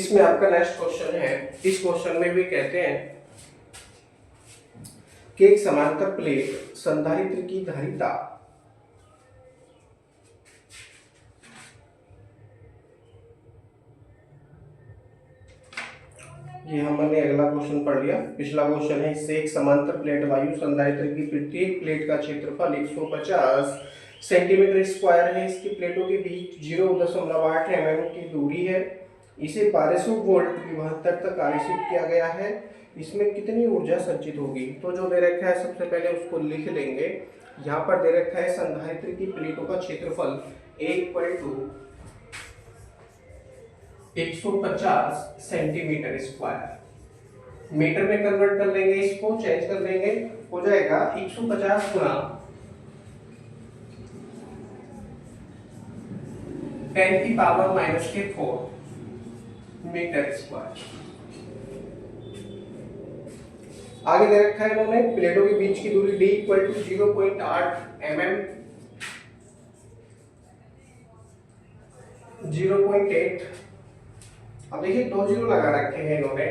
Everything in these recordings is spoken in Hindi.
इसमें आपका नेक्स्ट क्वेश्चन है। इस क्वेश्चन में भी कहते हैं कि एक समांतर प्लेट संधारित्र की धारिता ये हमने अगला क्वेश्चन पढ़ लिया। पिछला क्वेश्चन है, इससे एक समांतर प्लेट वायु संधारित्र की प्रत्येक प्लेट का क्षेत्रफल 150 सेंटीमीटर स्क्वायर है। इसकी प्लेटों के बीच 0.8 mm की दूरी है। इसे 1200 वोल्ट विभवांतर तक आवेशित किया गया है। इसमें कितनी ऊर्जा संचित होगी? तो जो दे रखा है सबसे पहले उसको लिख लेंगे। यहाँ पर दे रखा है संधारित्र की प्लेटों का क्षेत्रफल 150 सेंटीमीटर स्क्वायर। मीटर में कन्वर्ट कर लेंगे, इसको चेंज कर लेंगे, हो जाएगा 150 गुना 10⁻⁴ मीटर स्क्वायर। आगे दे रखा है इन्होंने प्लेटों के बीच की दूरी d = 0.8 mm, 0.8। अब देखिए 2 जीरो लगा रखे हैं इन्होंने,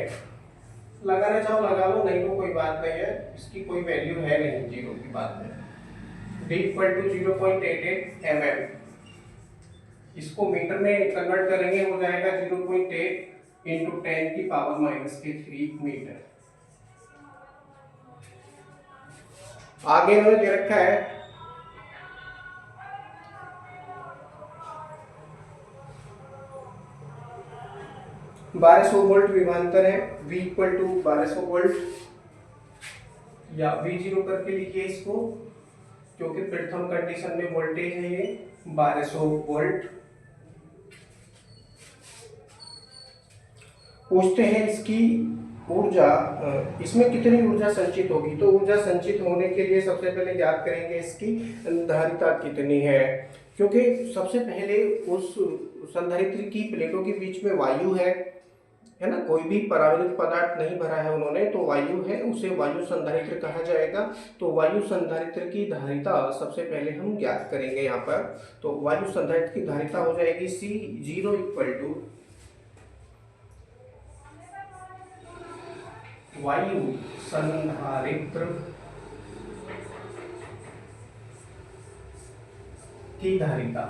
लगाना चाहो लगा लो, नहीं तो कोई बात नहीं है, इसकी कोई वैल्यू है नहीं जीरो की बात में। d = 0.88 mm, इसको मीटर में कन्वर्ट करेंगे, हो जाएगा 0.8 × 10⁻³ मीटर। आगे इन्होंने दे रखा है 1200 वोल्ट विभवांतर है, V = 1200 वोल्ट या V0 करके लिखिए इसको, क्योंकि प्रथम कंडीशन में वोल्टेज है ये 1200 वोल्ट। पूछते हैं इसकी ऊर्जा, इसमें कितनी ऊर्जा संचित होगी? तो ऊर्जा संचित होने के लिए सबसे पहले याद करेंगे इसकी धारिता कितनी है, क्योंकि सबसे पहले उस संधारित्र की प्लेटों के बीच में वायु है ना, कोई भी परावैद्युत पदार्थ नहीं भरा है उन्होंने, तो वायु है, उसे वायु संधारित्र कहा जाएगा। तो वायु संधारित्र की धारिता सबसे पहले हम ज्ञात करेंगे यहाँ पर। तो वायु संधारित्र की धारिता हो जाएगी C0 = वायु संधारित्र की धारिता।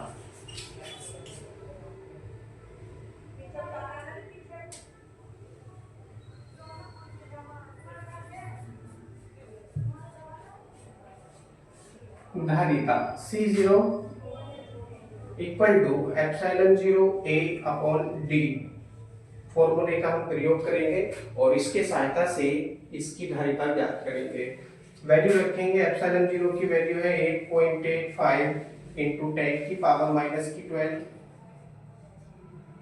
धारिता C0 = ε0A/d फॉर्मूले का हम प्रयोग करेंगे और इसके सहायता से इसकी धारिता ज्ञात करेंगे। वैल्यू रखेंगे, ε0 की वैल्यू है 8.85 × 10⁻⁻12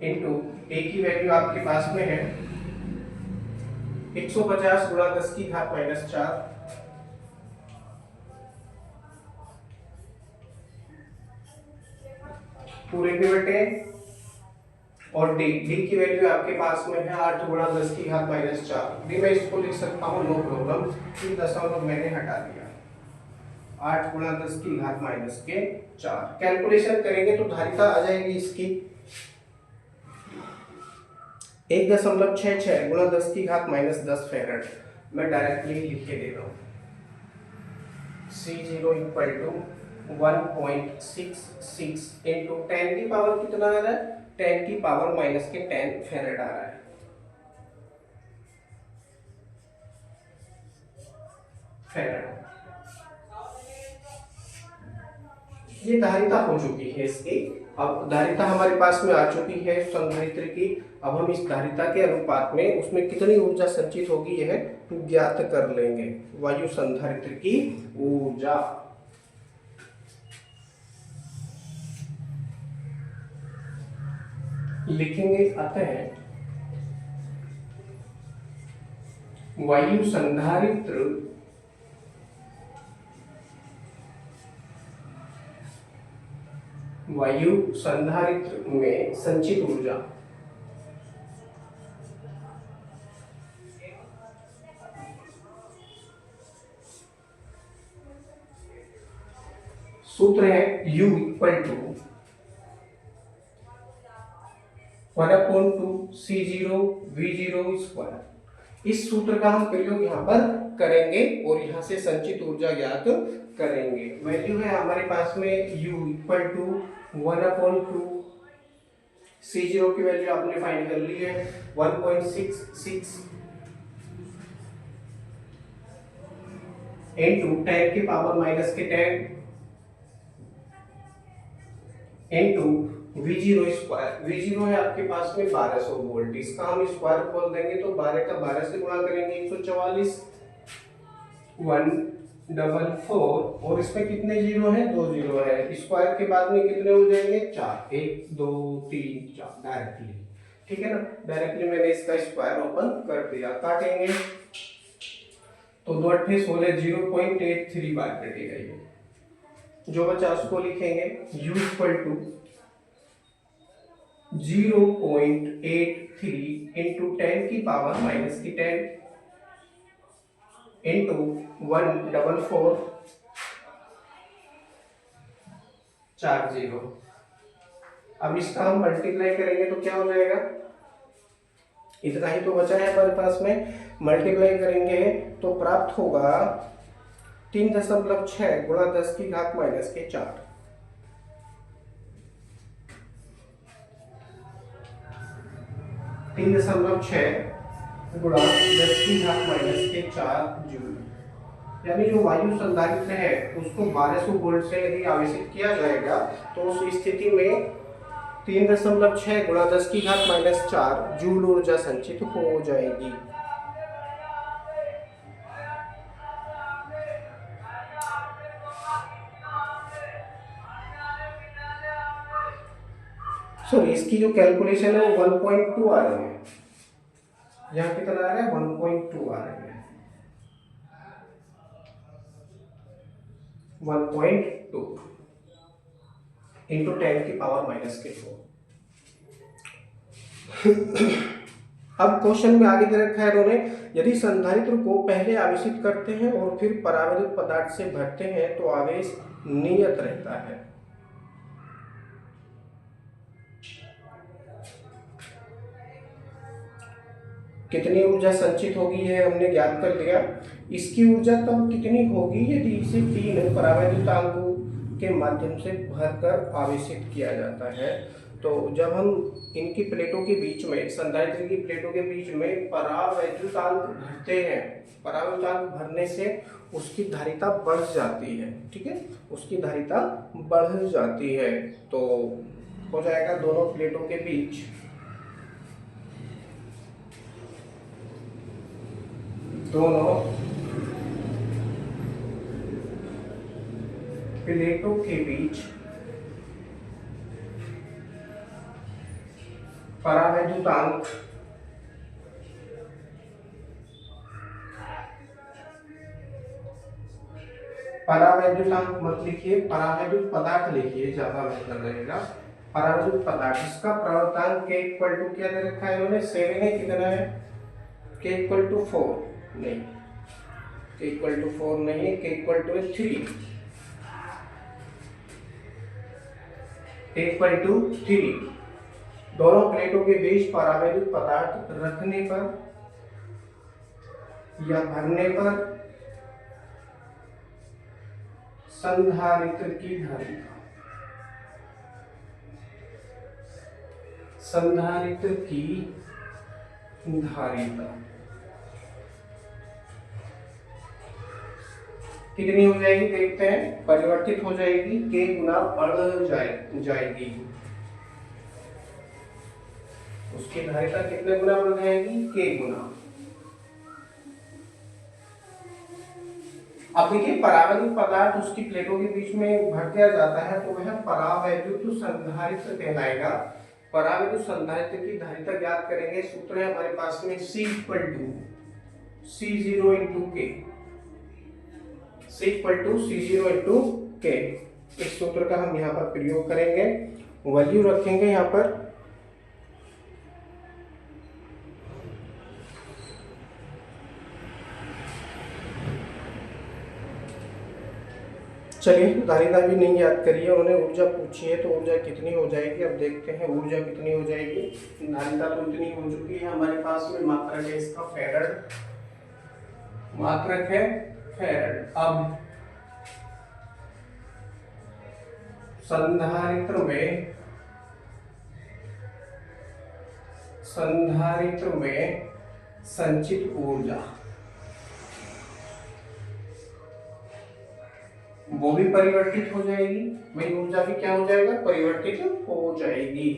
इंटू A की वैल्यू आपके पास में है 150 × 10⁻⁴ पूरे के बटे, और d की वैल्यू आपके पास में है 8 × 10⁻⁴। भी मैं इसको लिख सकता हूँ, नो प्रॉब्लम, 3 दशमलव मैंने हटा दिया, 8 × 10⁻⁴। कैलकुलेशन करेंगे तो धारिता आ जाएगी इसकी 1.66 × 10⁻⁻10 फैराड। मैं डायरेक्टली लिख के दे रहा हूँ, C0 = 1.66 इंटू 10 की पावर कितना आ रहा है, 10⁻⁻10 फैराड आ रहा है। फैराड ये धारिता हो चुकी है इसकी। अब धारिता हमारे पास में आ चुकी है संधारित्र की। अब हम इस धारिता के अनुपात में उसमें कितनी ऊर्जा संचित होगी यह ज्ञात कर लेंगे। वायु संधारित्र की ऊर्जा लिखेंगे, अतः वायु संधारित्र में संचित ऊर्जा सूत्र है U = 1/4 1/2 C0 V0 स्क्वायर। इस सूत्र का हम प्रयोग यहाँ पर करेंगे और यहाँ से संचित ऊर्जा ज्ञात करेंगे। वैल्यू है हमारे पास में U इक्वल टू 1/2 C0 की वैल्यू आपने फाइंड कर ली है 1.66 इनटू 10 की पावर माइनस के 10 इनटू V0 स्क्वायर। V0 है आपके पास में 1200 वोल्ट, इसका हम स्क्वायर खोल देंगे तो 12 का 12 से गुणा करेंगे 144 144 और इसमें कितने जीरो है? 2 जीरो है। स्क्वायर के बाद में कितने हो जाएंगे? 4 1 2 3 4 डायरेक्टली, ठीक है ना। डायरेक्टली मैंने इसका स्क्वायर ओपन कर दिया। काटेंगे तो 2 8 16 0.83 बार कटेगा ये। जो बचा उसको लिखेंगे U इक्वल टू 0.83 इंटू 10 की पावर माइनस की 10 इंटू 144 40। अब इसका हम मल्टीप्लाई करेंगे तो क्या हो जाएगा? इतना ही तो बचा है हमारे पास में। मल्टीप्लाई करेंगे तो प्राप्त होगा 3.6 गुणा 10 की घात माइनस के 4। 3.6 गुणा 10 की घात माइनस के 4 जूल। यानी जो वायु संधारित्र है उसको 1200 वोल्ट से यदि आवेशित किया जाएगा तो उस स्थिति में 3.6 गुणा 10 की घात माइनस 4 जूल ऊर्जा संचित हो जाएगी। सॉरी, इसकी जो कैलकुलेशन है वो 1.2 आ रही है। यहाँ कितना आ रहा है? 1.2 आ रही है। 1.2 इंटू 10 की पावर माइनस के 4। अब क्वेश्चन में आगे दे रखा है उन्होंने, यदि संधारित्र को पहले आवेशित करते हैं और फिर परावैद्युत पदार्थ से भरते हैं तो आवेश नियत रहता है। कितनी ऊर्जा संचित होगी ये हमने ज्ञात कर लिया। इसकी ऊर्जा तब कितनी होगी यदि इसे 3 परावैद्युतांकों के माध्यम से भरकर आवेशित किया जाता है। तो जब हम इनकी प्लेटों के बीच में, संधारित्र की प्लेटों के बीच में परावैद्युतांक भरते हैं, परावैद्युतांक भरने से उसकी धारिता बढ़ जाती है, ठीक है, उसकी धारिता बढ़ जाती है। तो हो जाएगा दोनों प्लेटों के बीच दोनों प्लेटों के बीच परावैद्युतांक मत लिखिए, परावैद्युत पदार्थ लिखिए, ज्यादा बेहतर रहेगा। परावैद्युत पदार्थ, इसका प्रवर्तांक के इक्वल टू क्या दे रखा है इन्होंने? 7 है। कितना है? के इक्वल टू 4 नहीं, के इक्वल टू 4 नहीं है, के इक्वल टू 3, के इक्वल टू 3। दोनों प्लेटों के बीच परावैद्युत पदार्थ रखने पर या भरने पर संधारित्र की धारिता, संधारित्र की धारिता कितनी हो जाएगी? देखते हैं। परिवर्तित हो जाएगी, के गुना बढ़ जाएगी। उसकी धारिता कितने गुना बढ़ जाएगी? के गुना। अब देखिए, परावैद्युत पदार्थ उसकी प्लेटों के बीच में भर दिया जाता है तो वह परावैद्युत संधारित्र कहलाएगा। परावैद्युत संधारित्र की धारिता ज्ञात करेंगे। सूत्र है हमारे पास में C equal to C0 into K, C equal to C0 into K. इस सूत्र का हम यहाँ पर प्रयोग करेंगे, वैल्यू रखेंगे यहाँ पर। चलिए, धारिता भी नहीं याद करिए, उन्हें ऊर्जा पूछी है तो ऊर्जा कितनी हो जाएगी। अब देखते हैं ऊर्जा कितनी हो जाएगी। धारिता तो इतनी हो चुकी है हमारे पास में, मात्रक है इसका फैराड, मात्रक है फैराड। अब संधारित्र में संचित ऊर्जा वो भी परिवर्तित हो जाएगी। वही ऊर्जा भी क्या हो जाएगा, परिवर्तित हो जाएगी।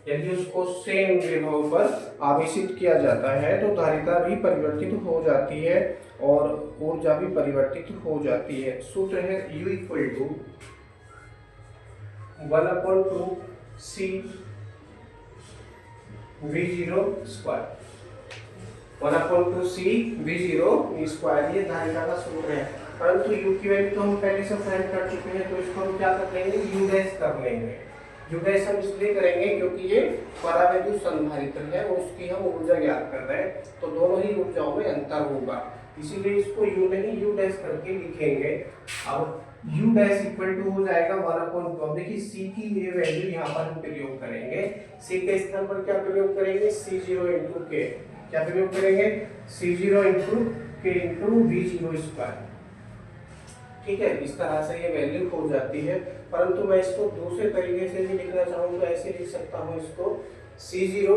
यदि उसको सेम विभव पर आवेशित किया जाता है तो धारिता भी परिवर्तित हो जाती है और ऊर्जा भी परिवर्तित हो जाती है। सूत्र है U equal to 1/2 C V0 square, 1/2 C V0 square, ये धारिता का सूत्र है। परंतु U की वैल्यू तो हम पहले से फाइंड कर चुके हैं, तो इसको हम क्या कर लेंगे, U डैश कर लेंगे। U डैश हम इसलिए करेंगे क्योंकि ये परावैद्युत संधारित्र है और उसकी हम ऊर्जा ज्ञात कर रहे हैं, तो दोनों ही ऊर्जाओं में अंतर होगा, इसीलिए इसको U नहीं U डैश करके लिखेंगे। अब U डैश इक्वल टू हो जाएगा 1/2। अब देखिए C की ये वैल्यू यहाँ पर हम प्रयोग करेंगे। C के स्थान पर क्या प्रयोग करेंगे, C0 इंटू K, क्या प्रयोग करेंगे, C0 into K into V0 square. ठीक है, इस तरह से ये वैल्यू हो जाती है। परंतु मैं इसको दूसरे तरीके से भी लिखना चाहूँ तो ऐसे लिख सकता हूँ इसको, C0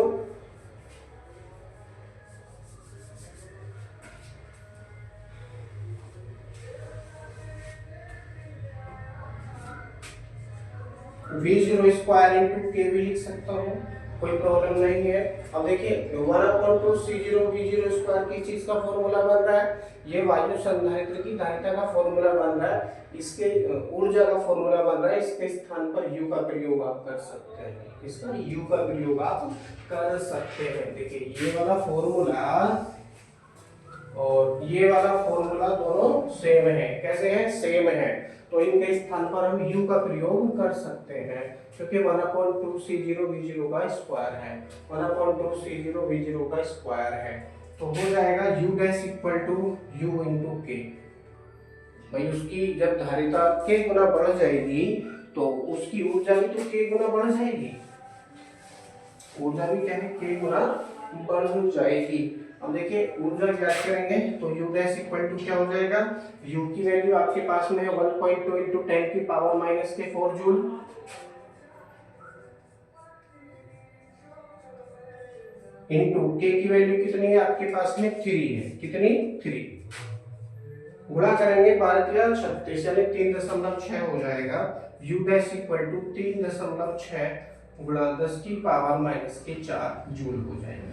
V0 square into K भी लिख सकता हूँ, कोई प्रॉब्लम नहीं है। अब देखिए 1/2 C0 V0 स्क्वायर की चीज का फॉर्मूला बन रहा है, ये वायु संधारित्र की धारिता का फॉर्मूला बन रहा है, इसके ऊर्जा का फॉर्मूला बन रहा है। इसके स्थान पर U का प्रयोग आप कर सकते हैं, इसका U का प्रयोग आप कर सकते हैं। देखिए ये वाला फॉर्मूला और ये वाला फॉर्मूला दोनों सेम है। कैसे हैं, सेम है, तो इनके स्थान पर हम U का प्रयोग कर सकते हैं, क्योंकि 1/2 C0 V0 का स्क्वायर है, 1/2 C0 V0 का स्क्वायर है। तो हो जाएगा U dash equal to U into K। भाई उसकी जब धारिता K गुना बढ़ जाएगी तो उसकी ऊर्जा भी तो K गुना बढ़ जाएगी, ऊर्जा भी क्या है, K गुना बढ़ जाएगी। अब देखिए ऊर्जा ज्ञात करेंगे तो U डैश इक्वल टू क्या हो जाएगा, U की वैल्यू आपके पास में है 1.2 इंटू 10 की पावर माइनस के 4 जूल, इंटू K की वैल्यू कितनी है आपके पास में, 3 है, कितनी, 3, गुणा करेंगे 12×36 यानी 3.6 हो जाएगा। U डैश इक्वल टू 3.6 गुणा 10 की पावर माइनस के 4 जूल हो जाएगा।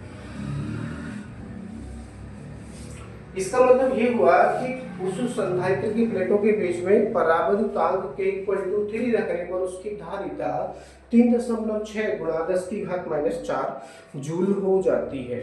इसका मतलब ये हुआ कि उस संधारित्र की प्लेटों के बीच में परावैद्युतांक K इक्वल टू 3 रखने पर उसकी धारिता 3.6 गुणा 10 की घात माइनस 4 जूल हो जाती है।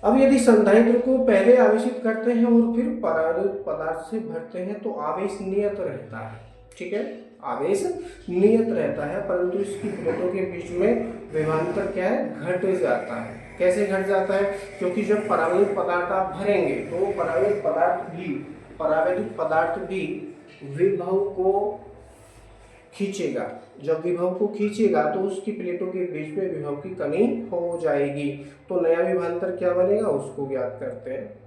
अब यदि संधारित्र को पहले आवेशित करते हैं और फिर परावैद्युत पदार्थ से भरते हैं तो आवेश नियत रहता है, ठीक है, आवेश नियत रहता है, परंतु इसकी प्लेटों के बीच में विभवांतर क्या है, घट जाता है। कैसे घट जाता है, क्योंकि जब परावैद्युत पदार्थ आप भरेंगे तो परावैद्युत पदार्थ भी विभव को खींचेगा, जब विभव को खींचेगा तो उसकी प्लेटों के बीच में विभव की कमी हो जाएगी, तो नया विभवांतर क्या बनेगा उसको ज्ञात करते हैं।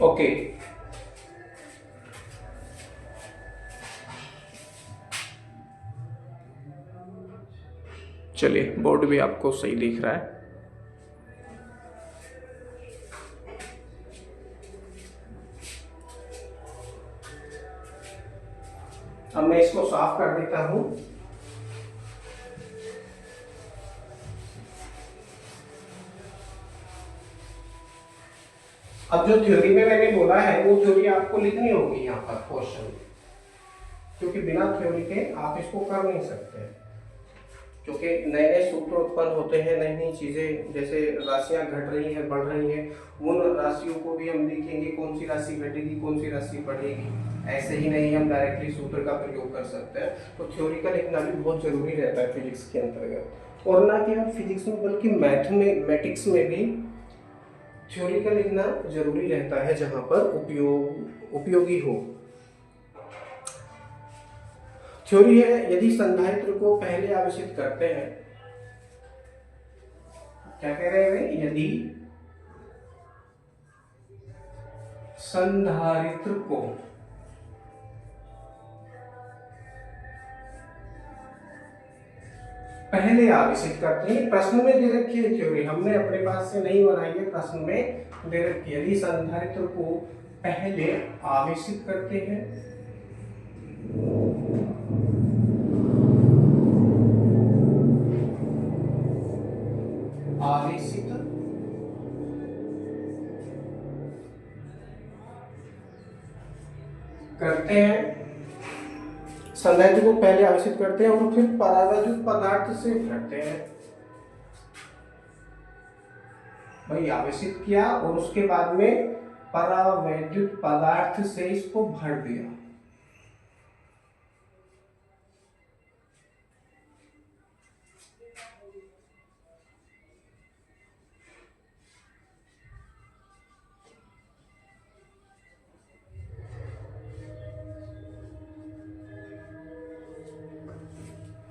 ओके, चलिए बोर्ड भी आपको सही दिख रहा है। अब मैं इसको साफ कर देता हूं। अब जो थ्योरी में मैंने बोला है वो थ्योरी आपको लिखनी होगी यहाँ पर क्वेश्चन, क्योंकि बिना थ्योरी के आप इसको कर नहीं सकते। क्योंकि नए नए सूत्र उत्पन्न होते हैं, नई नई चीज़ें, जैसे राशियाँ घट रही हैं, बढ़ रही हैं, उन राशियों को भी हम देखेंगे कौन सी राशि घटेगी, कौन सी राशि बढ़ेगी। ऐसे ही नहीं हम डायरेक्टली सूत्र का प्रयोग कर सकते हैं। तो थ्योरी का लिखना भी बहुत ज़रूरी रहता है फिजिक्स के अंतर्गत, और ना केवल फिजिक्स में बल्कि मैथमेटिक्स में भी थ्योरी का लिखना जरूरी रहता है, जहाँ पर उपयोगी हो। थ्योरी है, यदि संधारित्र को पहले आविष्कृत करते हैं, क्या कह रहे हैं, यदि संधारित्र को पहले आविष्कृत करते हैं। प्रश्न में दे रखी है थ्योरी, हमने अपने पास से नहीं बनाई है, प्रश्न में दे रखी है। यदि संधारित्र को पहले आविष्कृत करते हैं, आवेशित करते हैं, संधारित्र को पहले आवेशित करते हैं और फिर परावैद्युत पदार्थ से भरते हैं। भाई आवेशित किया और उसके बाद में परावैद्युत पदार्थ से इसको भर दिया।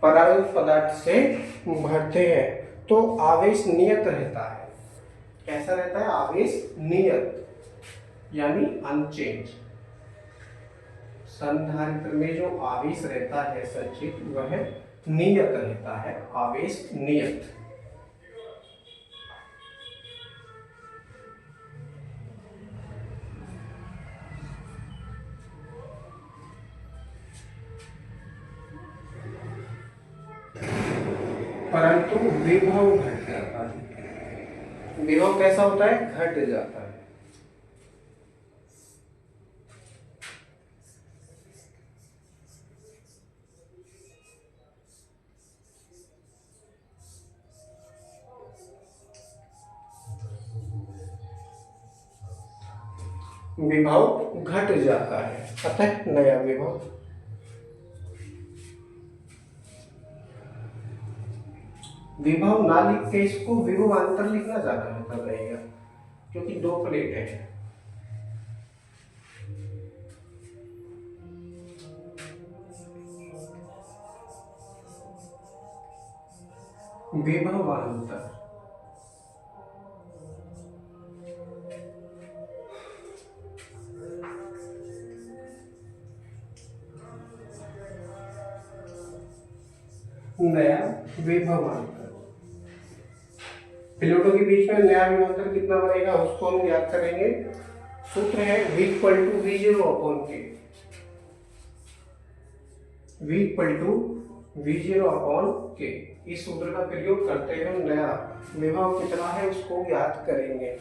परावैद्युत पदार्थ से भरते हैं तो आवेश नियत रहता है। कैसा रहता है, आवेश नियत यानी अनचेंज। संधारित्र में जो आवेश रहता है संचित, वह नियत रहता है, आवेश नियत। परंतु विभव घट जाता है। विभव कैसा होता है, घट जाता है। विभव घट जाता है, अतः नया विभव। विभव ना लिख के इसको विभवांतर लिखना ज्यादा बेहतर रहेगा, क्योंकि दो प्लेट है। विभवांतर नया विभवांतर। प्लेटों के बीच में नया विभवांतर कितना बनेगा उसको हम याद करेंगे। सूत्र है V equal to V0 upon K. V equal to V0 upon K. इस सूत्र का प्रयोग करते हुए हम नया विभव कितना है उसको याद करेंगे।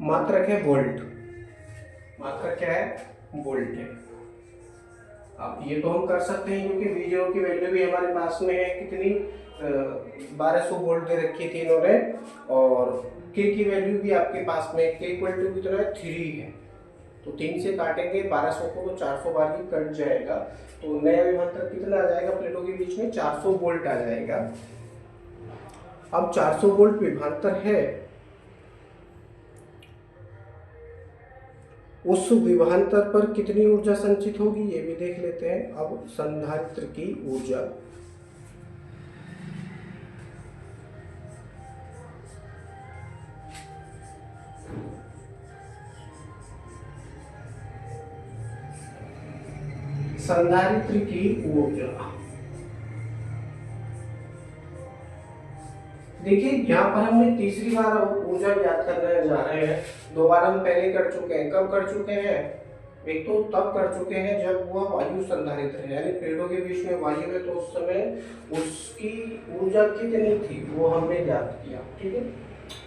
मात्रक है वोल्ट। मात्रक क्या है, वोल्ट है। अब ये तो हम कर सकते हैं क्योंकि V0 की वैल्यू भी हमारे पास में है, कितनी 1200 वोल्ट दे रखी थी इन्होंने, और K की वैल्यू भी आपके पास में K इक्वल टू कितना है 3 है। तो 3 से काटेंगे 1200 को तो 400 बार ही कट जाएगा। तो नया विभवांतर कितना आ जाएगा प्लेटों के बीच में, 400 वोल्ट आ जाएगा। अब 400 वोल्ट विभवांतर है, उस विभवांतर पर कितनी ऊर्जा संचित होगी ये भी देख लेते हैं। अब संधारित्र की ऊर्जा, संधारित्र की ऊर्जा देखिए, यहाँ पर हमने तीसरी बार ऊर्जा ज्ञात करने जा रहे हैं। 2 बार हम पहले कर चुके हैं। कब कर चुके हैं, एक तो तब कर चुके हैं जब वह वायु संधारित्र है, यानी प्लेटों के बीच में वायु है, तो उस समय उसकी ऊर्जा कितनी थी वो हमने ज्ञात किया। ठीक है,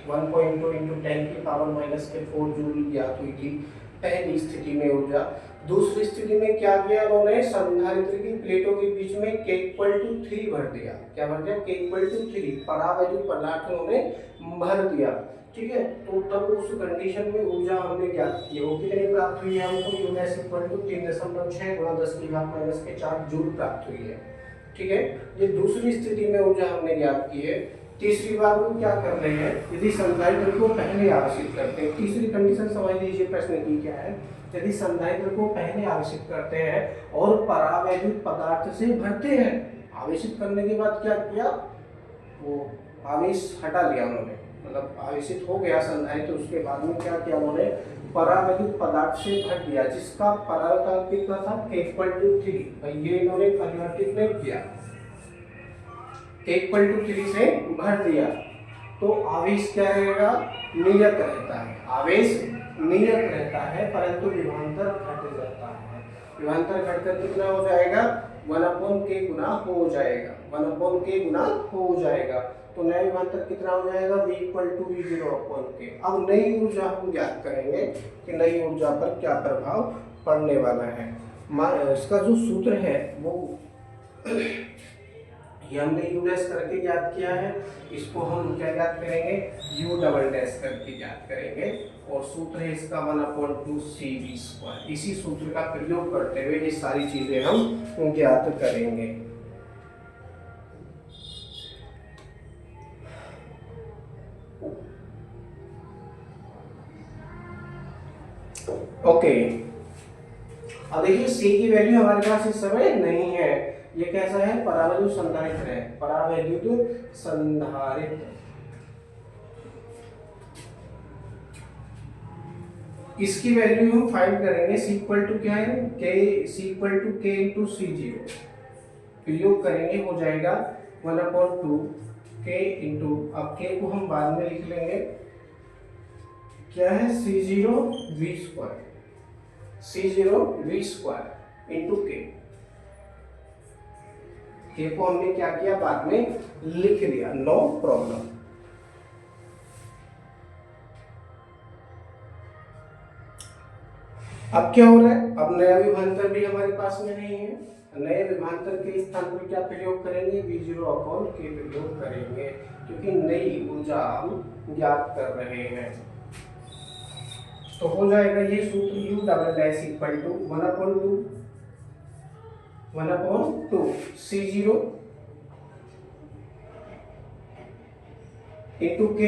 1.2 × 10⁻⁻⁴ जूल ज्ञात हुई थी पहली स्थिति में ऊर्जा। दूसरी स्थिति में क्या किया उन्होंने, संधारित्र की प्लेटों के बीच में k इक्वल टू 3 भर दिया। क्या भर दिया? k इक्वल टू 3 परावैद्युत पदार्थ उन्होंने भर दिया। ठीक है, तो तब उस कंडीशन में ऊर्जा हमने ज्ञात की, वो कितनी प्राप्त हुई है हमको, U गैस इक्वल टू 3.6 गुणा 10⁻⁻⁴ जूल प्राप्त हुई है। ठीक है, ये दूसरी स्थिति में ऊर्जा हमने ज्ञात की है। तीसरी बार वो क्या कर रहे हैं, यदि संधारित्र को पहले आवेशित करते हैं, तीसरी कंडीशन समझ लीजिए प्रश्न की क्या है। यदि संधारित्र को पहले आवेशित करते हैं और परावैद्युत पदार्थ से भरते हैं, आवेशित करने के बाद क्या किया, वो आवेश हटा लिया उन्होंने, मतलब आवेशित हो गया संधारित्र, उसके बाद में क्या किया उन्होंने, परावैद्युत पदार्थ से भर दिया, जिसका परावैद्युत कितना था, k इक्वल टू 3। ये इन्होंने परिवर्तित नहीं किया, k इक्वल टू 3 से भर दिया, तो आवेश क्या रहेगा, नियत रहता है, आवेश नियत रहता है, परंतु विभवांतर घट जाता है। विभवांतर घटकर कितना हो जाएगा, 1/k गुना हो जाएगा, 1/k गुना हो जाएगा। तो नया विभवांतर कितना हो जाएगा, v इक्वल टू v0/k। अब नई ऊर्जा हम ज्ञात करेंगे कि नई ऊर्जा पर क्या प्रभाव पड़ने वाला है। इसका जो सूत्र है वो ये हमने U डैश करके ज्ञात किया है, इसको हम क्या ज्ञात करेंगे, U डबल डैश करके ज्ञात करेंगे, और सूत्र है इसका 1/2CV²। इसी सूत्र का प्रयोग करते हुए ये सारी चीजें हम ज्ञात करेंगे। ओके, अब देखिए C की वैल्यू हमारे पास इस समय नहीं है, ये कैसा है, परावैद्युत संधारित्र है, परावैद्युत संधारित्र। इसकी वैल्यू हम फाइंड करेंगे, C इक्वल टू क्या है, C equal to K into C0, प्रयोग करेंगे, हो जाएगा 1/2K इंटू, अब K को हम बाद में लिख लेंगे, क्या है, C0V² इंटू K को हमने क्या किया, बाद में लिख लिया, नो प्रॉब्लम। अब क्या हो रहा है, अब नया विभवांतर भी हमारे पास में नहीं है, नए विभवांतर के स्थान पर क्या प्रयोग करेंगे, V0/K प्रयोग करेंगे, क्योंकि नई ऊर्जा हम ज्ञात कर रहे हैं। तो हो जाएगा ये सूत्र U double dash equal to 1/2 C0 into K,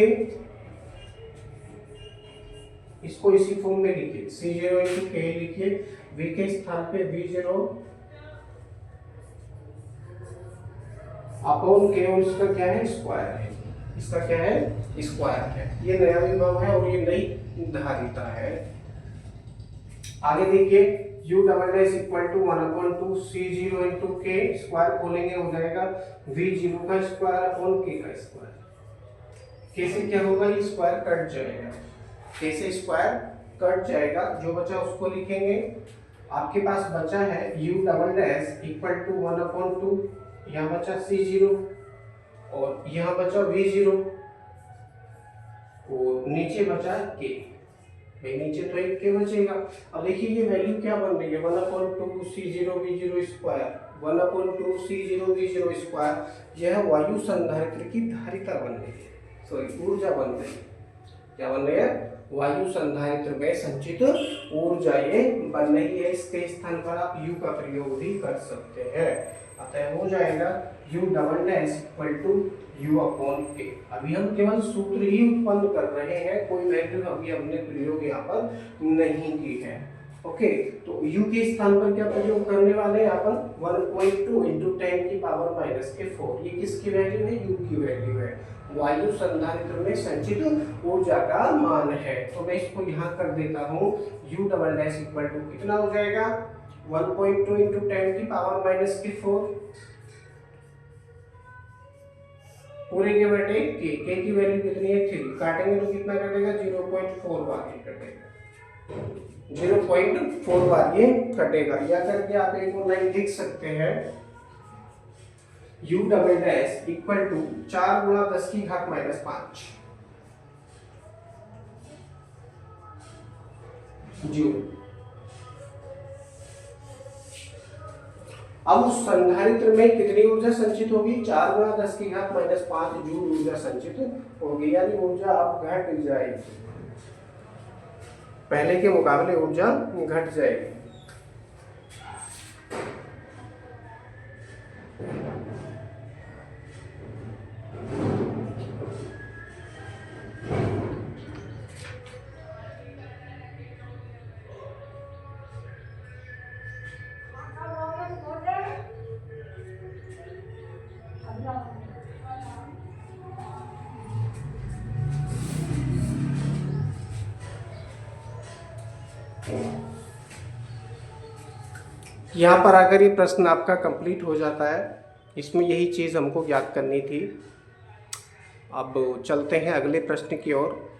इसको इसी फॉर्म में लिखिए, C0 इंटू K लिखिए, V के स्थान पे V0 अपॉन K, और इसका क्या है, स्क्वायर है, इसका क्या है, स्क्वायर है। ये नया विभव है और ये नई धारिता है। आगे देखिए, U double dash equal to 1/2 C0 into K, square खोलेंगे हो जाएगा V0 का स्क्वायर अपॉन K का स्क्वायर। K से क्या होगा, ये स्क्वायर कट जाएगा, K से स्क्वायर कट जाएगा, जो बचा उसको लिखेंगे। आपके पास बचा है U double dash equal to 1/2, यहाँ बचा C0 और यहाँ बचा V0 और नीचे बचा K, भाई नीचे तो एक K बचेगा। अब देखिए ये वैल्यू क्या बन रही है, 1/2 C0 V0 square, 1/2 C0 V0 square, यह वायु संधारित्र की धारिता बन रही है, सॉरी ऊर्जा बन रही है। क्या बन रही है, वायु संधारित्र में संचित ऊर्जा ये बन रही है। इसके स्थान पर आप U का प्रयोग भी कर सकते हैं, अतः हो जाएगा U double dash equal to U/K। अभी हम केवल सूत्र ही उत्पन्न कर रहे हैं, कोई वैल्यू अभी हमने प्रयोग यहाँ पर नहीं की है। ओके, तो U के स्थान पर क्या प्रयोग करने वाले हैं अपन, 1.2 इंटू 10⁻⁻⁴। ये किसकी वैल्यू है, U की वैल्यू है, वायु संधारित्र में संचित ऊर्जा का मान है। तो मैं इसको यहाँ कर देता हूँ, U double dash equal to कितना हो जाएगा, 1.2 इंटू 10⁻⁴, पूरे के बटे K की वैल्यू कितनी है, 3, काटेंगे तो कितना कटेगा, 0.4 बार ये कटेगा, 0.4 बार ये कटेगा। या करके आप एक और लाइन लिख सकते हैं, U double dash equal to 4 गुणा 10⁻⁵ जूल। अब उस संधारित्र में कितनी ऊर्जा संचित होगी? 4 गुणा 10 की घात -5 जूल ऊर्जा संचित होगी, यानी ऊर्जा अब घट जाएगी, पहले के मुकाबले ऊर्जा घट जाएगी। यहाँ पर अगर ये प्रश्न आपका कंप्लीट हो जाता है, इसमें यही चीज़ हमको ज्ञात करनी थी। अब चलते हैं अगले प्रश्न की ओर।